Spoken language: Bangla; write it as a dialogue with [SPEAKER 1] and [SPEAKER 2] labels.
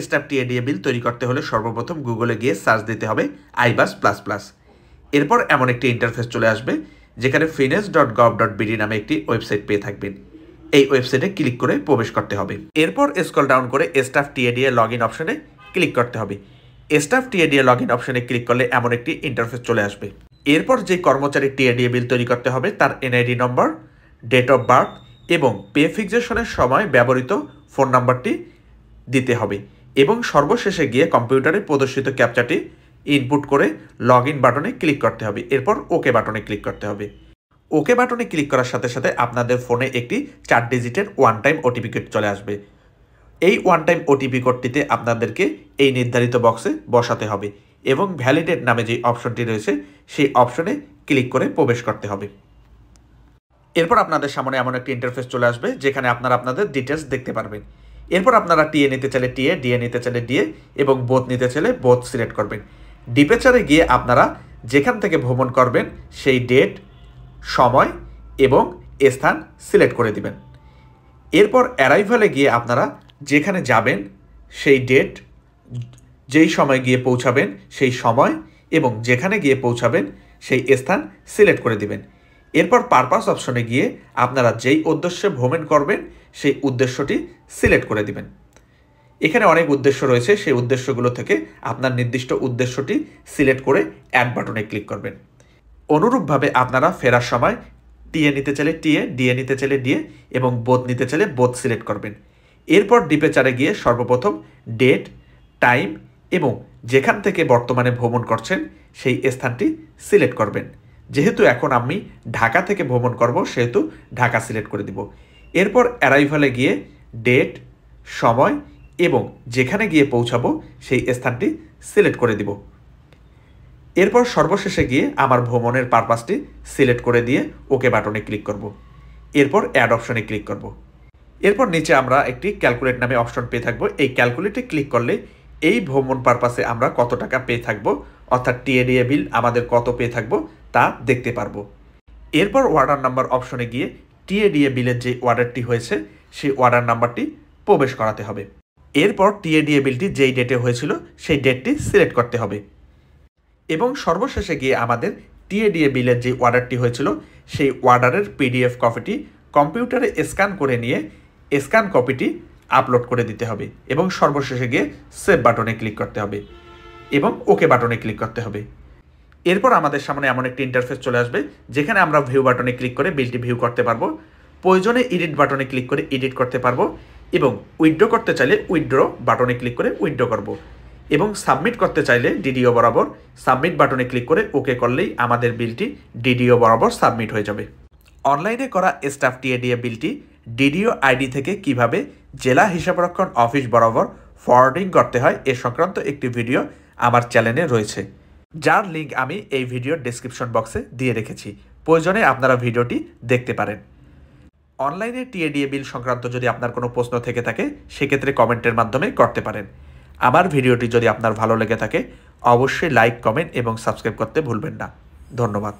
[SPEAKER 1] স্টাফ টিএডিএ বিল তৈরি করতে হলে সর্বপ্রথম গুগলে গিয়ে সার্চ দিতে হবে iBus++। এরপর এমন একটি ইন্টারফেস চলে আসবে যেখানে finance.gov.bd নামে একটি ওয়েবসাইট পেয়ে থাকবেন। এই ওয়েবসাইটে ক্লিক করে প্রবেশ করতে হবে। এরপর স্ক্রল ডাউন করে স্টাফ টিএডিএ লগইন অপশনে ক্লিক করতে হবে। স্টাফ টিএডিএ লগইন অপশনে ক্লিক করলে এমন একটি ইন্টারফেস চলে আসবে। এরপর যে কর্মচারী টিএডিএ বিল তৈরি করতে হবে তার NID number, date of birth এবং পে ফিক্সেশনের সময় ব্যবহৃত ফোন নাম্বারটি দিতে হবে এবং সর্বশেষে গিয়ে কম্পিউটারে প্রদর্শিত ক্যাপচাটি ইনপুট করে লগইন বাটনে ক্লিক করতে হবে। এরপর ওকে বাটনে ক্লিক করতে হবে। ওকে বাটনে ক্লিক করার সাথে সাথে আপনাদের ফোনে একটি 4 ডিজিটের ওয়ান টাইম ওটিপি কোড চলে আসবে। এই ওয়ান টাইম ওটিপি কোডটিতে আপনাদেরকে এই নির্ধারিত বক্সে বসাতে হবে এবং ভ্যালিডেট নামে যে অপশনটি রয়েছে সেই অপশনে ক্লিক করে প্রবেশ করতে হবে। এরপর আপনাদের সামনে এমন একটি ইন্টারফেস চলে আসবে যেখানে আপনারা আপনাদের ডিটেলস দেখতে পারবেন। এরপর আপনারা টিএ নিতে চাইলে টিএ, ডিএ নিতে চাইলে ডিএ এবং বোথ নিতে চাইলে বোথ সিলেক্ট করবেন। ডিপেচারে গিয়ে আপনারা যেখান থেকে ভ্রমণ করবেন সেই ডেট, সময় এবং স্থান সিলেক্ট করে দিবেন। এরপর অ্যারাইভালে গিয়ে আপনারা যেখানে যাবেন সেই ডেট, যেই সময় গিয়ে পৌঁছাবেন সেই সময় এবং যেখানে গিয়ে পৌঁছাবেন সেই স্থান সিলেক্ট করে দিবেন। এরপর পারপাস অপশনে গিয়ে আপনারা যেই উদ্দেশ্যে ভ্রমণ করবেন সেই উদ্দেশ্যটি সিলেক্ট করে দিবেন। এখানে অনেক উদ্দেশ্য রয়েছে, সেই উদ্দেশ্যগুলো থেকে আপনার নির্দিষ্ট উদ্দেশ্যটি সিলেক্ট করে অ্যাড বাটনে ক্লিক করবেন। অনুরূপভাবে আপনারা ফেরার সময় টিএ নিতে চাইলে টিএ, ডিএ নিতে চাইলে ডিএ এবং বোথ নিতে চাইলে বোথ সিলেক্ট করবেন। এরপর ডিপেচারে গিয়ে সর্বপ্রথম ডেট, টাইম এবং যেখান থেকে বর্তমানে ভ্রমণ করছেন সেই স্থানটি সিলেক্ট করবেন। যেহেতু এখন আমি ঢাকা থেকে ভ্রমণ করব সেহেতু ঢাকা সিলেক্ট করে দিব। এরপর অ্যারাইভালে গিয়ে ডেট, সময় এবং যেখানে গিয়ে পৌঁছাবো সেই স্থানটি সিলেক্ট করে দিব। এরপর সর্বশেষে গিয়ে আমার ভ্রমণের পারপাসটি সিলেক্ট করে দিয়ে ওকে বাটনে ক্লিক করব। এরপর অ্যাড অপশনে ক্লিক করব। এরপর নিচে আমরা একটি ক্যালকুলেট নামে অপশন পেয়ে থাকবো। এই ক্যালকুলেটে ক্লিক করলে এই ভ্রমণ পারপাসে আমরা কত টাকা পেয়ে থাকবো অর্থাৎ টিএডিএ বিল আমাদের কত পেয়ে থাকবো তা দেখতে পারবো। এরপর অর্ডার নাম্বার অপশনে গিয়ে টিএডিএ বিলের যে অর্ডারটি হয়েছে সেই অর্ডার নাম্বারটি প্রবেশ করাতে হবে। এরপর টিএডিএ বিলটি যেই ডেটে হয়েছিল সেই ডেটটি সিলেক্ট করতে হবে এবং সর্বশেষে গিয়ে আমাদের টিএডিএ বিলের যে অর্ডারটি হয়েছিল সেই অর্ডারের পিডিএফ কপিটি কম্পিউটারে স্ক্যান করে নিয়ে স্ক্যান কপিটি আপলোড করে দিতে হবে এবং সর্বশেষে গিয়ে সেভ বাটনে ক্লিক করতে হবে এবং ওকে বাটনে ক্লিক করতে হবে। এরপর আমাদের সামনে এমন একটি ইন্টারফেস চলে আসবে যেখানে আমরা ভিউ বাটনে ক্লিক করে বিলটি ভিউ করতে পারবো, প্রয়োজনে এডিট বাটনে ক্লিক করে এডিট করতে পারবো এবং উইথড্র করতে চাইলে উইথড্র বাটনে ক্লিক করে উইথড্র করব এবং সাবমিট করতে চাইলে ডিডিও বরাবর সাবমিট বাটনে ক্লিক করে ওকে করলেই আমাদের বিলটি ডিডিও বরাবর সাবমিট হয়ে যাবে। অনলাইনে করা স্টাফ টিএডিএ বিলটি ডিডিও আইডি থেকে কিভাবে জেলা হিসাবরক্ষণ অফিস বরাবর ফরওয়ার্ডিং করতে হয় এ সংক্রান্ত একটি ভিডিও আমার চ্যানেলে রয়েছে, যার লিঙ্ক আমি এই ভিডিওর ডেসক্রিপশন বক্সে দিয়ে রেখেছি। প্রয়োজনে আপনারা ভিডিওটি দেখতে পারেন। অনলাইনে টিএডিএ বিল সংক্রান্ত যদি আপনার কোনো প্রশ্ন থেকে থাকে সেক্ষেত্রে কমেন্টের মাধ্যমে করতে পারেন। আমার ভিডিওটি যদি আপনার ভালো লেগে থাকে অবশ্যই লাইক, কমেন্ট এবং সাবস্ক্রাইব করতে ভুলবেন না। ধন্যবাদ।